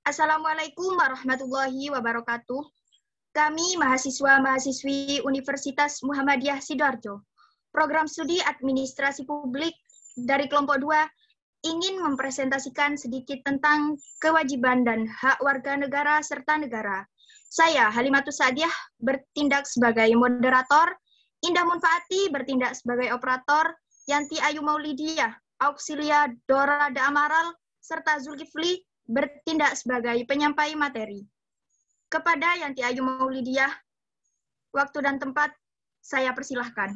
Assalamualaikum warahmatullahi wabarakatuh. Kami mahasiswa-mahasiswi Universitas Muhammadiyah Sidoarjo, program studi administrasi publik dari kelompok 2, ingin mempresentasikan sedikit tentang kewajiban dan hak warga negara serta negara. Saya, Halimatus Sa'diyah, bertindak sebagai moderator, Indah Munfaati bertindak sebagai operator, Yanti Ayu Maulidiyah, Auxilia Dora Da Amaral, serta Zulkifli bertindak sebagai penyampai materi. Kepada Yanti Ayu Maulidiyah, waktu dan tempat saya persilahkan.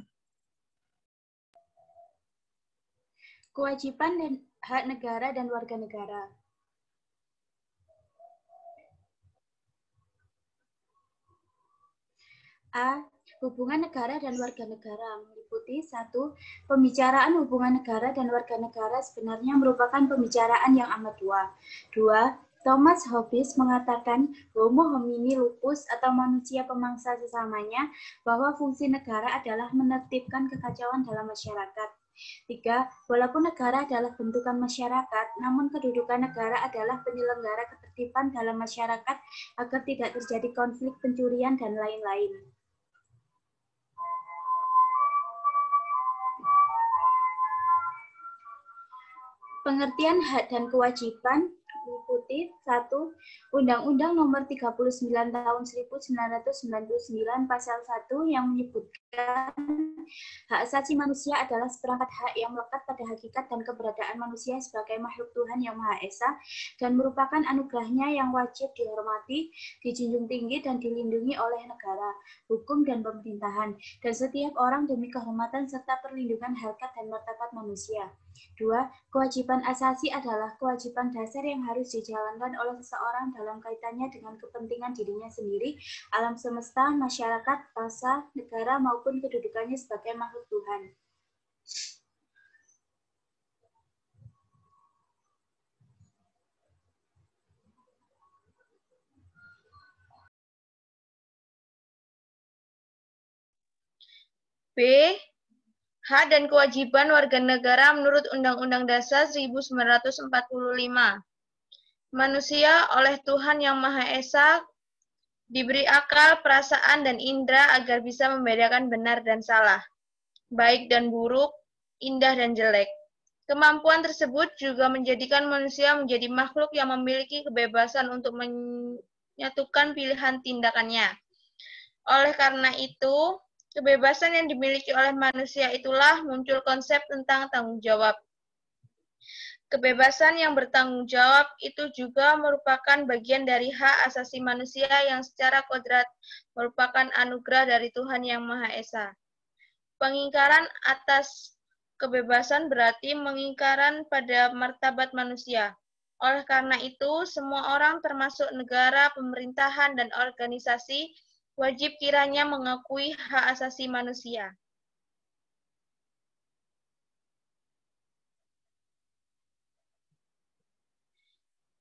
Kewajiban dan hak negara dan warga negara. A. Hubungan negara dan warga negara meliputi 1. Pembicaraan hubungan negara dan warga negara sebenarnya merupakan pembicaraan yang amat tua. 2. Thomas Hobbes mengatakan homo homini lupus atau manusia pemangsa sesamanya bahwa fungsi negara adalah menertibkan kekacauan dalam masyarakat. 3. Walaupun negara adalah bentukan masyarakat, namun kedudukan negara adalah penyelenggara ketertiban dalam masyarakat agar tidak terjadi konflik, pencurian, dan lain-lain. Pengertian hak dan kewajiban meliputi 1. Undang-Undang Nomor 39 Tahun 1999 Pasal 1 yang menyebutkan hak asasi manusia adalah seperangkat hak yang melekat pada hakikat dan keberadaan manusia sebagai makhluk Tuhan yang Maha Esa dan merupakan anugerahnya yang wajib dihormati, dijunjung tinggi, dan dilindungi oleh negara, hukum, dan pemerintahan, dan setiap orang demi kehormatan serta perlindungan harkat dan martabat manusia. 2. Kewajiban asasi adalah kewajiban dasar yang harus dijalankan oleh seseorang dalam kaitannya dengan kepentingan dirinya sendiri, alam semesta, masyarakat, bangsa, negara, maupun kedudukannya sebagai makhluk Tuhan. B. Hak dan kewajiban warga negara menurut Undang-Undang Dasar 1945. Manusia oleh Tuhan Yang Maha Esa diberi akal, perasaan, dan indera agar bisa membedakan benar dan salah, baik dan buruk, indah dan jelek. Kemampuan tersebut juga menjadikan manusia menjadi makhluk yang memiliki kebebasan untuk menyatukan pilihan tindakannya. Oleh karena itu, kebebasan yang dimiliki oleh manusia itulah muncul konsep tentang tanggung jawab. Kebebasan yang bertanggung jawab itu juga merupakan bagian dari hak asasi manusia yang secara kodrat merupakan anugerah dari Tuhan Yang Maha Esa. Pengingkaran atas kebebasan berarti pengingkaran pada martabat manusia. Oleh karena itu, semua orang termasuk negara, pemerintahan, dan organisasi wajib kiranya mengakui hak asasi manusia.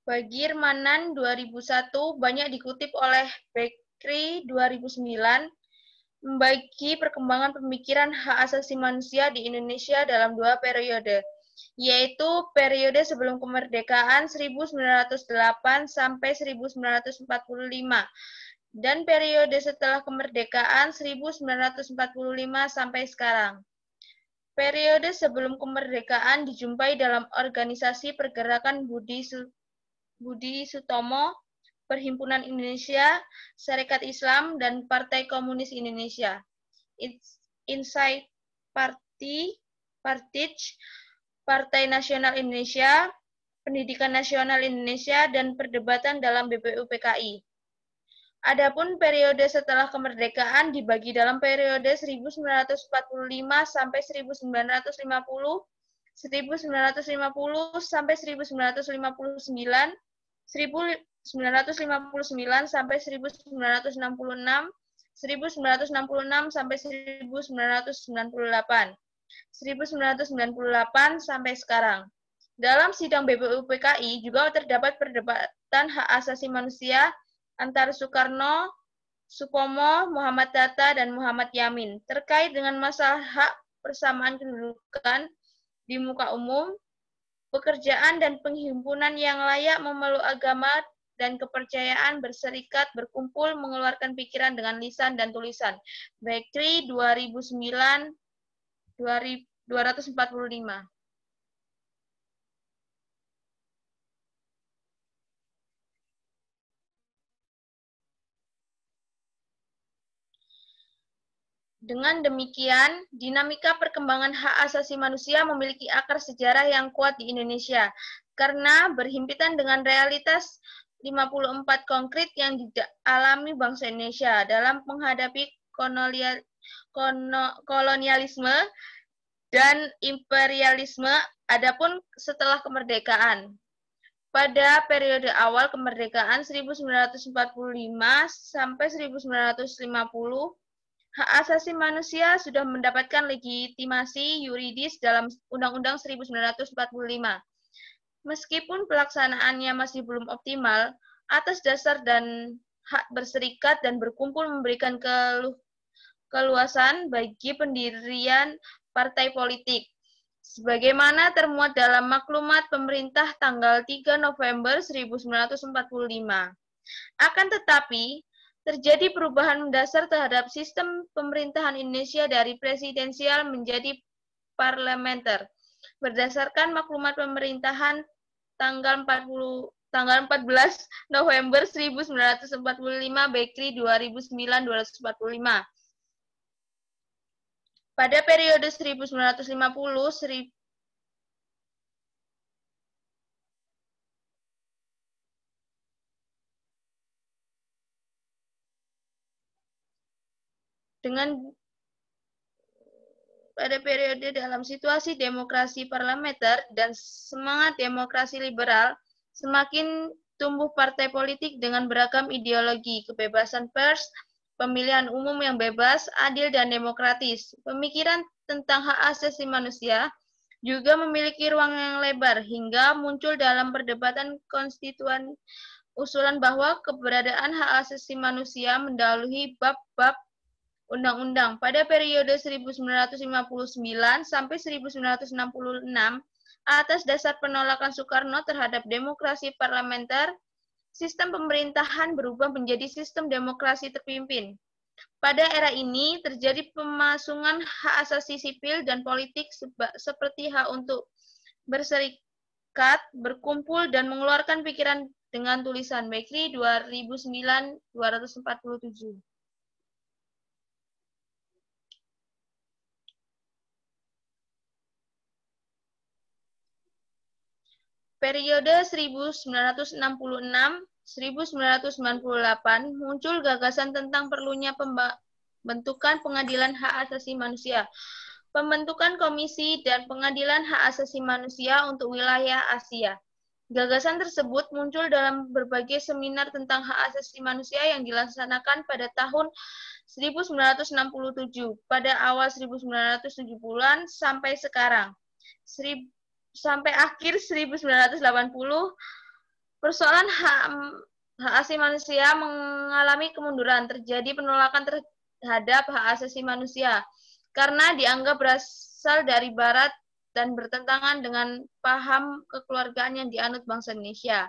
Bagir Manan 2001 banyak dikutip oleh Bekri 2009 membagi perkembangan pemikiran hak asasi manusia di Indonesia dalam 2 periode, yaitu periode sebelum kemerdekaan 1908 sampai 1945 dan periode setelah kemerdekaan 1945 sampai sekarang. Periode sebelum kemerdekaan dijumpai dalam Organisasi Pergerakan Budi Sutomo, Perhimpunan Indonesia, Sarekat Islam, dan Partai Komunis Indonesia. Insight Party, Partij, Partai Nasional Indonesia, Pendidikan Nasional Indonesia, dan Perdebatan dalam BPUPKI. Adapun periode setelah kemerdekaan dibagi dalam periode 1945 sampai 1950, 1950 sampai 1959, 1959 sampai 1966, 1966 sampai 1998, 1998 sampai sekarang. Dalam sidang BPUPKI juga terdapat perdebatan hak asasi manusia antara Soekarno, Supomo, Muhammad Hatta, dan Muhammad Yamin terkait dengan masalah hak persamaan kedudukan di muka umum, pekerjaan, dan penghimpunan yang layak memeluk agama dan kepercayaan berserikat, berkumpul, mengeluarkan pikiran dengan lisan dan tulisan. Bekri 2009 245. Dengan demikian, dinamika perkembangan hak asasi manusia memiliki akar sejarah yang kuat di Indonesia, karena berhimpitan dengan realitas 54 konkret yang dialami bangsa Indonesia dalam menghadapi kolonialisme dan imperialisme, adapun setelah kemerdekaan. Pada periode awal kemerdekaan 1945 sampai 1950, hak asasi manusia sudah mendapatkan legitimasi yuridis dalam Undang-Undang 1945. Meskipun pelaksanaannya masih belum optimal, atas dasar dan hak berserikat dan berkumpul memberikan keluasan bagi pendirian partai politik, sebagaimana termuat dalam maklumat pemerintah tanggal 3 November 1945. Akan tetapi, terjadi perubahan mendasar terhadap sistem pemerintahan Indonesia dari presidensial menjadi parlementer. Berdasarkan maklumat pemerintahan tanggal 14 November 1945 Bekri 2009-245. Pada periode 1950 pada periode dalam situasi demokrasi parlementer dan semangat demokrasi liberal, semakin tumbuh partai politik dengan beragam ideologi, kebebasan pers, pemilihan umum yang bebas, adil, dan demokratis. Pemikiran tentang hak asasi manusia juga memiliki ruang yang lebar, hingga muncul dalam perdebatan konstituen usulan bahwa keberadaan hak asasi manusia mendahului bab-bab undang-undang. Pada periode 1959 sampai 1966, atas dasar penolakan Soekarno terhadap demokrasi parlementer, sistem pemerintahan berubah menjadi sistem demokrasi terpimpin. Pada era ini terjadi pemasungan hak asasi sipil dan politik seperti hak untuk berserikat, berkumpul, dan mengeluarkan pikiran dengan tulisan. Bekri 2009-247. Periode 1966-1998 muncul gagasan tentang perlunya pembentukan pengadilan hak asasi manusia, pembentukan komisi dan pengadilan hak asasi manusia untuk wilayah Asia. Gagasan tersebut muncul dalam berbagai seminar tentang hak asasi manusia yang dilaksanakan pada tahun 1967, pada awal 1970-an sampai sekarang. Sampai akhir 1980, persoalan hak asasi manusia mengalami kemunduran. Terjadi penolakan terhadap hak asasi manusia karena dianggap berasal dari Barat dan bertentangan dengan paham kekeluargaan yang dianut bangsa Indonesia.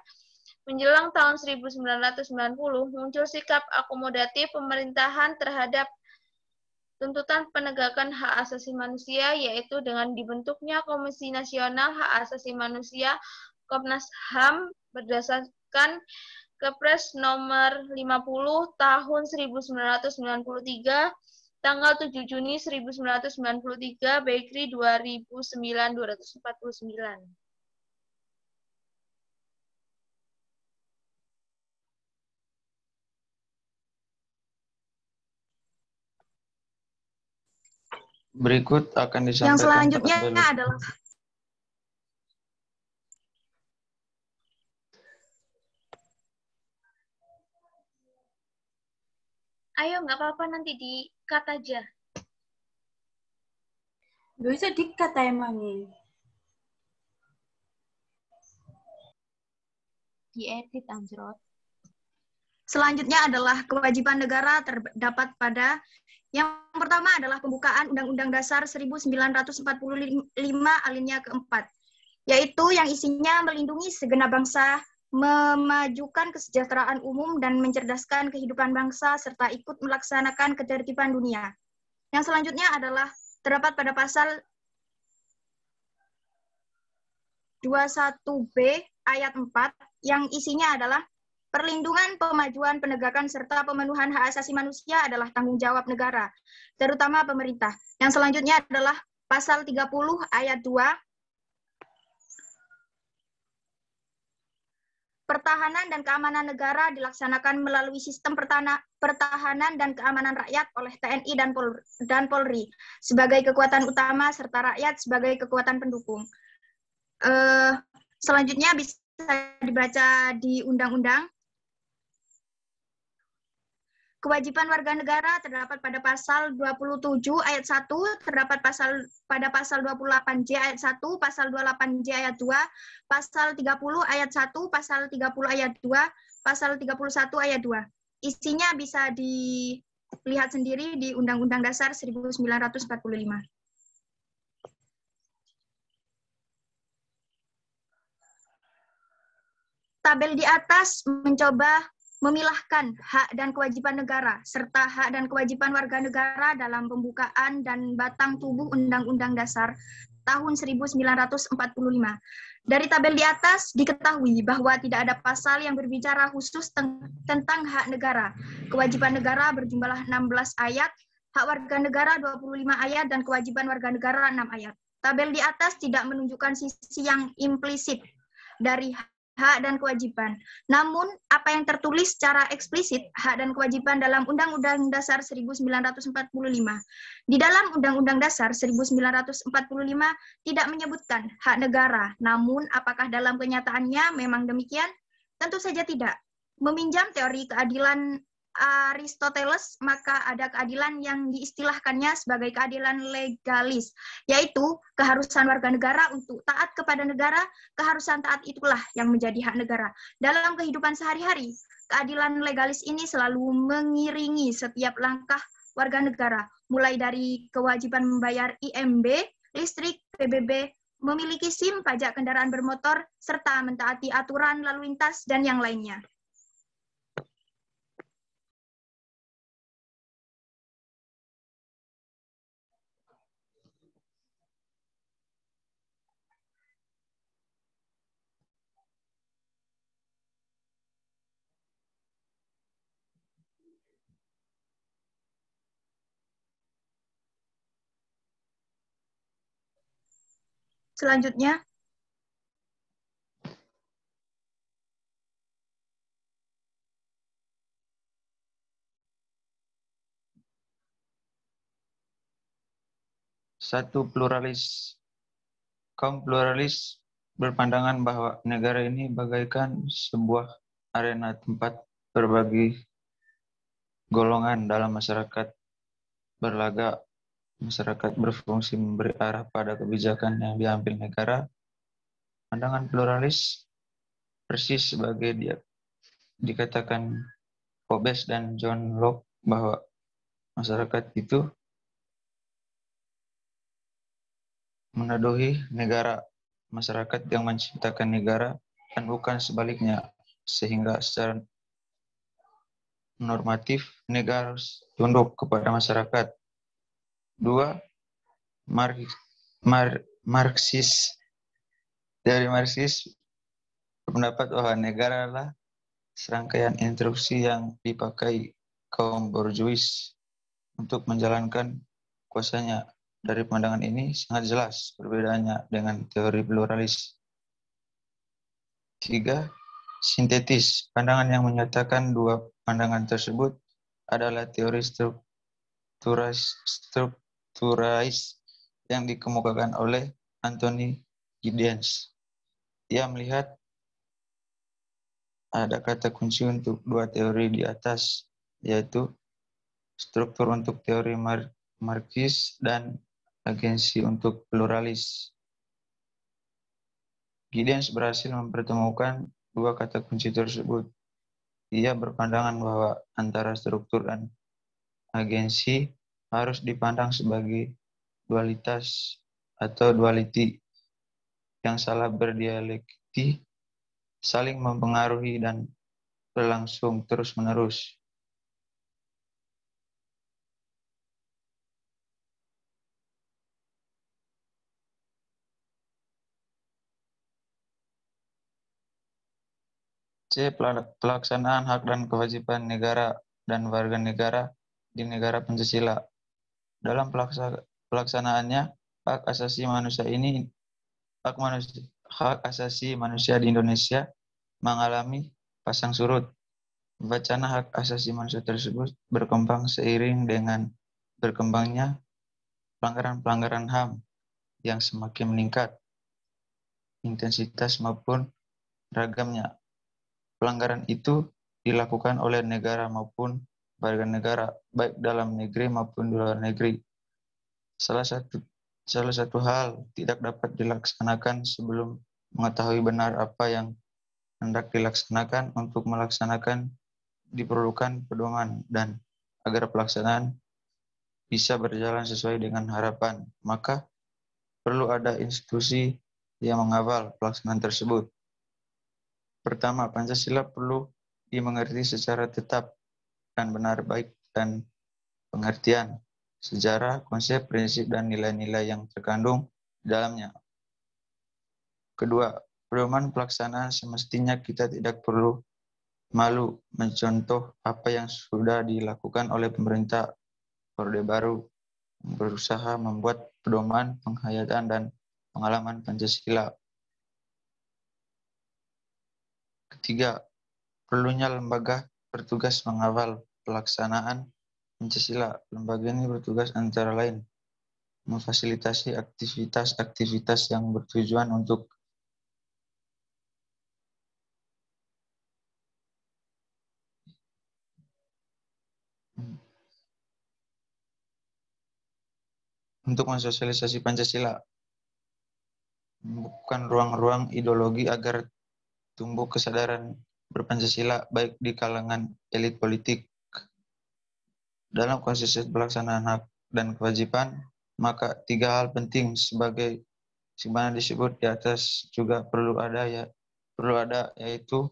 Menjelang tahun 1990, muncul sikap akomodatif pemerintahan terhadap tuntutan penegakan hak asasi manusia, yaitu dengan dibentuknya Komisi Nasional Hak Asasi Manusia Komnas HAM berdasarkan Kepres nomor 50 tahun 1993, tanggal 7 Juni 1993, Bekri 2009-249. Berikut akan disampaikan. Yang selanjutnya adalah ayo, nggak apa-apa, nanti di-cut aja. Bisa di-cut emang nih. Diedit, anjrot. selanjutnya adalah kewajiban negara terdapat pada yang pertama adalah pembukaan Undang-Undang Dasar 1945 alinea keempat, yaitu yang isinya melindungi segenap bangsa memajukan kesejahteraan umum dan mencerdaskan kehidupan bangsa, serta ikut melaksanakan ketertiban dunia. Yang selanjutnya adalah terdapat pada pasal 21B ayat 4 yang isinya adalah perlindungan, pemajuan, penegakan, serta pemenuhan hak asasi manusia adalah tanggung jawab negara, terutama pemerintah. Yang selanjutnya adalah pasal 30 ayat 2, pertahanan dan keamanan negara dilaksanakan melalui sistem pertahanan dan keamanan rakyat oleh TNI dan Polri sebagai kekuatan utama serta rakyat sebagai kekuatan pendukung. Selanjutnya bisa dibaca di undang-undang. Kewajiban warga negara terdapat pada pasal 27 ayat 1, terdapat pada pasal 28J ayat 1, pasal 28J ayat 2, pasal 30 ayat 1, pasal 30 ayat 2, pasal 31 ayat 2. Isinya bisa dilihat sendiri di Undang-Undang Dasar 1945. Tabel di atas mencoba memilahkan hak dan kewajiban negara, serta hak dan kewajiban warga negara dalam pembukaan dan batang tubuh Undang-Undang Dasar tahun 1945. Dari tabel di atas diketahui bahwa tidak ada pasal yang berbicara khusus tentang hak negara. Kewajiban negara berjumlah 16 ayat, hak warga negara 25 ayat, dan kewajiban warga negara 6 ayat. Tabel di atas tidak menunjukkan sisi yang implisit dari hak dan kewajiban. Namun, apa yang tertulis secara eksplisit, hak dan kewajiban dalam Undang-Undang Dasar 1945. Di dalam Undang-Undang Dasar 1945 tidak menyebutkan hak negara. Namun, apakah dalam kenyataannya memang demikian? Tentu saja tidak. Meminjam teori keadilan Aristoteles, maka ada keadilan yang diistilahkannya sebagai keadilan legalis, yaitu keharusan warga negara untuk taat kepada negara. Keharusan taat itulah yang menjadi hak negara. Dalam kehidupan sehari-hari, keadilan legalis ini selalu mengiringi setiap langkah warga negara, mulai dari kewajiban membayar IMB, listrik, PBB, memiliki SIM, pajak kendaraan bermotor, serta mentaati aturan lalu lintas, dan yang lainnya. Selanjutnya, Satu, pluralis. Kaum pluralis berpandangan bahwa negara ini bagaikan sebuah arena tempat berbagai golongan dalam masyarakat berlaga. Masyarakat berfungsi memberi arah pada kebijakan yang diambil negara. Pandangan pluralis persis sebagai dikatakan Hobbes dan John Locke bahwa masyarakat itu menadohi negara, masyarakat yang menciptakan negara, dan bukan sebaliknya, sehingga secara normatif negara harus tunduk kepada masyarakat. 2. Marxis. Dari Marxis berpendapat bahwa negara adalah serangkaian instruksi yang dipakai kaum borjuis untuk menjalankan kuasanya. Dari pandangan ini sangat jelas perbedaannya dengan teori pluralis. 3. Sintetis. Pandangan yang menyatakan dua pandangan tersebut adalah teori strukturais yang dikemukakan oleh Anthony Giddens. Ia melihat ada kata kunci untuk dua teori di atas, yaitu struktur untuk teori Marxis dan agensi untuk pluralis. Giddens berhasil mempertemukan dua kata kunci tersebut. Ia berpandangan bahwa antara struktur dan agensi harus dipandang sebagai dualitas atau duality. Yang salah berdialekti saling mempengaruhi dan berlangsung terus-menerus. C. Pelaksanaan hak dan kewajiban negara dan warga negara di negara Pancasila. Dalam pelaksanaannya, hak asasi manusia di Indonesia mengalami pasang surut. Wacana hak asasi manusia tersebut berkembang seiring dengan berkembangnya pelanggaran-pelanggaran HAM yang semakin meningkat intensitas maupun ragamnya. Pelanggaran itu dilakukan oleh negara maupun warga negara, baik dalam negeri maupun di luar negeri. Salah satu hal tidak dapat dilaksanakan sebelum mengetahui benar apa yang hendak dilaksanakan. Untuk melaksanakan diperlukan pedoman, dan agar pelaksanaan bisa berjalan sesuai dengan harapan, maka perlu ada institusi yang mengawal pelaksanaan tersebut. Pertama, Pancasila perlu dimengerti secara tetap dan benar, baik dan pengertian, sejarah, konsep, prinsip, dan nilai-nilai yang terkandung di dalamnya. Kedua, pedoman pelaksanaan semestinya kita tidak perlu malu mencontoh apa yang sudah dilakukan oleh pemerintah Orde Baru, berusaha membuat pedoman penghayatan dan pengalaman Pancasila. Ketiga, perlunya lembaga bertugas mengawal pelaksanaan Pancasila. Lembaga ini bertugas antara lain memfasilitasi aktivitas-aktivitas yang bertujuan untuk mensosialisasi Pancasila, membuka ruang-ruang ideologi agar tumbuh kesadaran berpancasila baik di kalangan elit politik. Dalam konsisten pelaksanaan hak dan kewajiban, maka tiga hal penting sebagaimana disebut di atas juga perlu ada, yaitu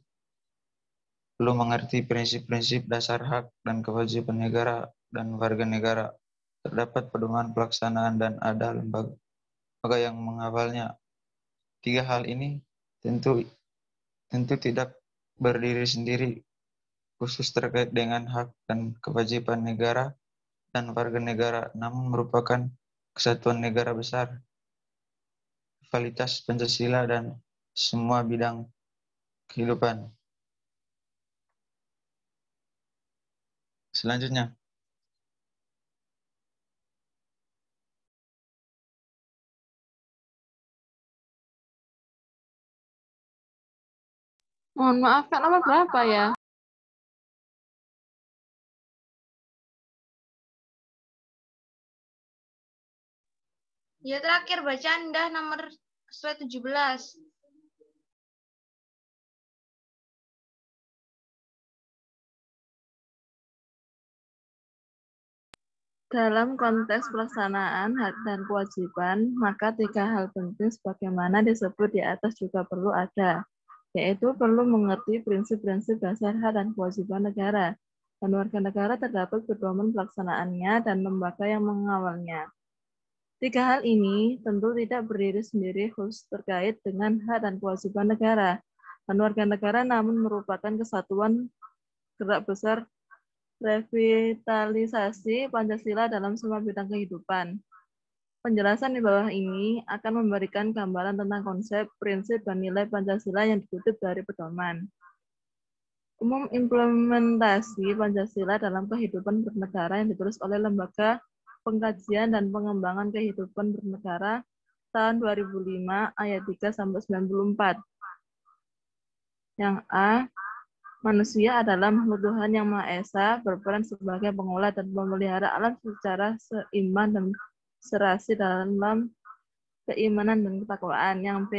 perlu mengerti prinsip-prinsip dasar hak dan kewajiban negara dan warga negara. Terdapat pedoman pelaksanaan dan ada lembaga yang mengawalnya. Tiga hal ini tentu tidak berdiri sendiri, khusus terkait dengan hak dan kewajiban negara dan warga negara, namun merupakan kesatuan negara besar, kualitas Pancasila dan semua bidang kehidupan. Selanjutnya, Mohon maaf, Kak, nomor berapa ya? Ya terakhir bacaan dah nomor sesuai 17. Dalam konteks pelaksanaan hak dan kewajiban, maka tiga hal penting sebagaimana disebut di atas juga perlu ada, yaitu perlu mengerti prinsip-prinsip dasar hak dan kewajiban negara dan warga negara, terdapat pedoman pelaksanaannya dan lembaga yang mengawalnya. Tiga hal ini tentu tidak berdiri sendiri khusus terkait dengan hak dan kewajiban negara dan warga negara, namun merupakan kesatuan gerak besar revitalisasi Pancasila dalam semua bidang kehidupan. Penjelasan di bawah ini akan memberikan gambaran tentang konsep, prinsip, dan nilai Pancasila yang dikutip dari pedoman. Umum implementasi Pancasila dalam kehidupan bernegara yang ditulis oleh Lembaga Pengkajian dan Pengembangan Kehidupan Bernegara tahun 2005 ayat 3-94. Yang A, manusia adalah makhluk Tuhan yang Maha Esa, berperan sebagai pengolah dan pemelihara alam secara seimbang dan serasi dalam keimanan dan ketakwaan. Yang B,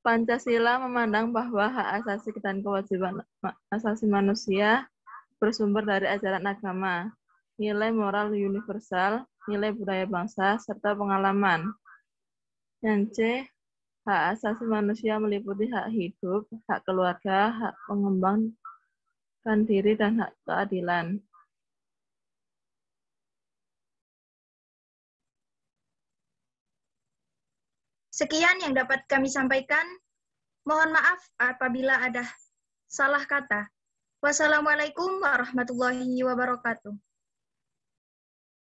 Pancasila memandang bahwa hak asasi dan kewajiban asasi manusia bersumber dari ajaran agama, nilai moral universal, nilai budaya bangsa, serta pengalaman. Yang C, Hak asasi manusia meliputi hak hidup, hak keluarga, hak mengembangkan diri, dan hak keadilan. Sekian yang dapat kami sampaikan. Mohon maaf apabila ada salah kata. Wassalamualaikum warahmatullahi wabarakatuh.